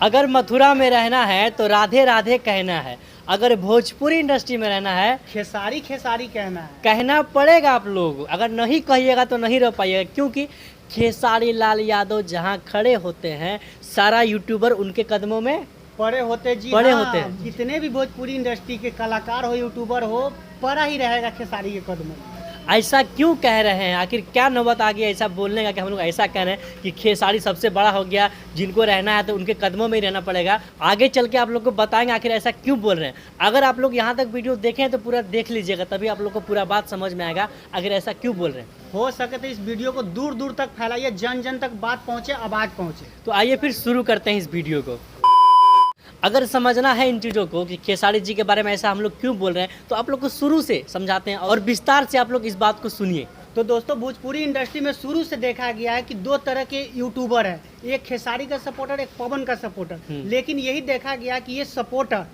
अगर मथुरा में रहना है तो राधे राधे कहना है। अगर भोजपुरी इंडस्ट्री में रहना है खेसारी खेसारी कहना है। कहना पड़ेगा आप लोग। अगर नहीं कहिएगा तो नहीं रह पाइएगा, क्योंकि खेसारी लाल यादव जहां खड़े होते हैं सारा यूट्यूबर उनके कदमों में पड़े होते जी। पड़े हाँ, होते हैं। जितने भी भोजपुरी इंडस्ट्री के कलाकार हो, यूट्यूबर हो, पड़ा ही रहेगा खेसारी के कदमों में। ऐसा क्यों कह रहे हैं? आखिर क्या नौबत आ गया ऐसा बोलने का कि हम लोग ऐसा कह रहे हैं कि खेसारी सबसे बड़ा हो गया, जिनको रहना है तो उनके कदमों में ही रहना पड़ेगा। आगे चल के आप लोग को बताएंगे आखिर ऐसा क्यों बोल रहे हैं। अगर आप लोग यहाँ तक वीडियो देखें तो पूरा देख लीजिएगा, तभी आप लोग को पूरा बात समझ में आएगा आखिर ऐसा क्यों बोल रहे हैं। हो सके तो इस वीडियो को दूर दूर तक फैलाइए, जन जन तक बात पहुँचे, आवाज़ पहुँचे। तो आइए फिर शुरू करते हैं इस वीडियो को। अगर समझना है इन चीज़ों को कि खेसारी जी के बारे में ऐसा हम लोग क्यों बोल रहे हैं, तो आप लोग को शुरू से समझाते हैं और विस्तार से आप लोग इस बात को सुनिए। तो दोस्तों, भोजपुरी इंडस्ट्री में शुरू से देखा गया है कि दो तरह के यूट्यूबर हैं, एक खेसारी का सपोर्टर, एक पवन का सपोर्टर। लेकिन यही देखा गया कि ये सपोर्टर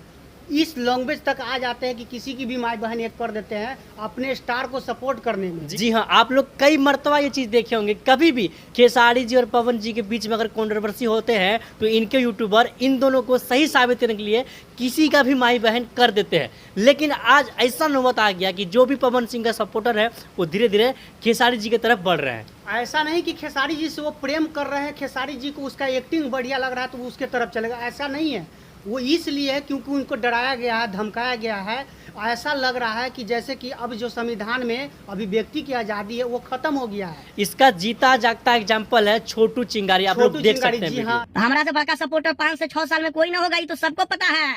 इस लैंग्वेज तक आ जाते हैं कि किसी की भी माई बहन एक कर देते हैं अपने स्टार को सपोर्ट करने में। जी हाँ, आप लोग कई मर्तबा ये चीज़ देखे होंगे। कभी भी खेसारी जी और पवन जी के बीच में अगर कंट्रोवर्सी होते हैं तो इनके यूट्यूबर इन दोनों को सही साबित करने के लिए किसी का भी माई बहन कर देते हैं। लेकिन आज ऐसा नौबत आ गया कि जो भी पवन सिंह का सपोर्टर है वो धीरे धीरे खेसारी जी की तरफ बढ़ रहे हैं। ऐसा नहीं कि खेसारी जी से वो प्रेम कर रहे हैं, खेसारी जी को उसका एक्टिंग बढ़िया लग रहा है तो वो उसके तरफ चलेगा, ऐसा नहीं है। वो इसलिए है क्योंकि उनको डराया गया है, धमकाया गया है। ऐसा लग रहा है कि जैसे कि अब जो संविधान में अभिव्यक्ति की आज़ादी है वो खत्म हो गया है। इसका जीता जागता एग्जाम्पल है छोटू चिंगारी। आप लोग देख सकते हैं जी हाँ। हमारा से बड़का सपोर्टर 5 से 6 साल में कोई ना होगा, ये तो सबको पता है।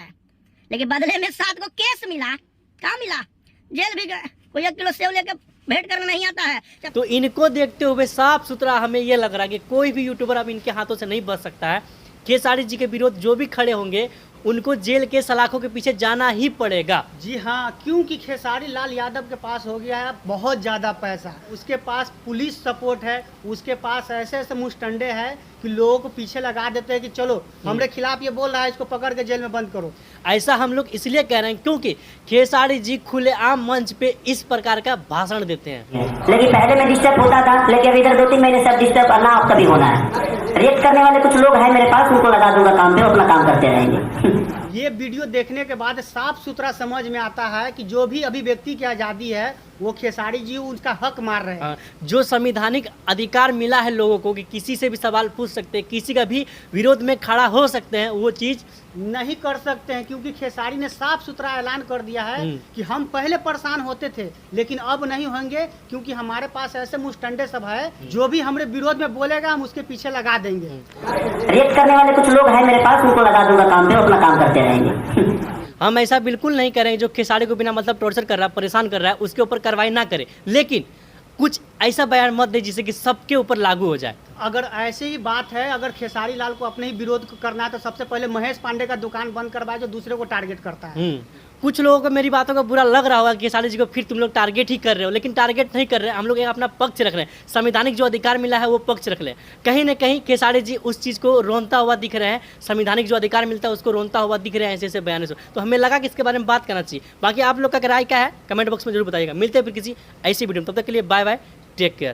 लेकिन बदले में 7 को केस मिला, क्या मिला? जेल भी गए। कोई 1 किलो सेव लेके भेंट करना नहीं आता है। तो इनको देखते हुए साफ सुथरा हमें ये लग रहा है कि कोई भी यूट्यूबर अब इनके हाथों से नहीं बच सकता है। खेसारी जी के विरोध जो भी खड़े होंगे उनको जेल के सलाखों के पीछे जाना ही पड़ेगा। जी हाँ, क्योंकि खेसारी लाल यादव के पास हो गया है बहुत ज़्यादा पैसा, उसके पास पुलिस सपोर्ट है, उसके पास ऐसे ऐसे मुस्टंडे हैं कि लोगों को पीछे लगा देते हैं कि चलो हमारे खिलाफ ये बोल रहा है, इसको पकड़ के जेल में बंद करो। ऐसा हम लोग इसलिए कह रहे हैं क्योंकि खेसारी जी खुलेआम मंच पे इस प्रकार का भाषण देते हैं। लेकिन पहले मैं डिस्टर्ब होता था, लेकिन अब इधर 2-3 महीने से अब डिस्टर्ब करना अब कभी होना है। रिएक्ट करने वाले कुछ लोग हैं मेरे पास, उनको लगा दूंगा काम पे, अपना काम करते रहेंगे। ये वीडियो देखने के बाद साफ सुथरा समझ में आता है कि जो भी अभिव्यक्ति की आज़ादी है वो खेसारी जी उसका हक मार रहे हैं। जो संवैधानिक अधिकार मिला है लोगों को कि किसी से भी सवाल पूछ सकते हैं, किसी का भी विरोध में खड़ा हो सकते हैं, वो चीज़ नहीं कर सकते हैं। क्योंकि खेसारी ने साफ सुथरा ऐलान कर दिया है कि हम पहले परेशान होते थे लेकिन अब नहीं होंगे, क्योंकि हमारे पास ऐसे मुस्टंडे सब है, जो भी हमारे विरोध में बोलेगा हम उसके पीछे लगा देंगे। रिएक्ट करने वाले कुछ लोग हैं मेरे पास, उनको लगा दूंगा काम पे, अपना काम करते रहेंगे। हम ऐसा बिल्कुल नहीं करेंगे जो खेसारी को बिना मतलब टॉर्चर कर रहा है, परेशान कर रहा है, उसके ऊपर कार्रवाई ना करे। लेकिन कुछ ऐसा बयान मत दे जिससे कि सबके ऊपर लागू हो जाए। अगर ऐसे ही बात है, अगर खेसारी लाल को अपने ही विरोध करना है तो सबसे पहले महेश पांडे का दुकान बंद करवाए जो दूसरे को टारगेट करता है। कुछ लोगों को मेरी बातों का बुरा लग रहा होगा कि खेसारी जी को फिर तुम लोग टारगेट ही कर रहे हो, लेकिन टारगेट नहीं कर रहे हैं। हम लोग अपना पक्ष रख रहे हैं, संवैधानिक जो अधिकार मिला है वो पक्ष रख रहे हैं। कहीं ना कहीं खेसारी जी उस चीज़ को रोनता हुआ दिख रहे हैं, संवैधानिक जो अधिकार मिलता है उसको रोनता हुआ दिख रहे हैं ऐसे ऐसे बयानों से। तो हमें लगा कि इसके बारे में बात करना चाहिए। बाकी आप लोग का राय क्या है कमेंट बॉक्स में जरूर बताइएगा। मिलते हैं फिर किसी ऐसी वीडियो में, तब तक के लिए बाय बाय, टेक केयर।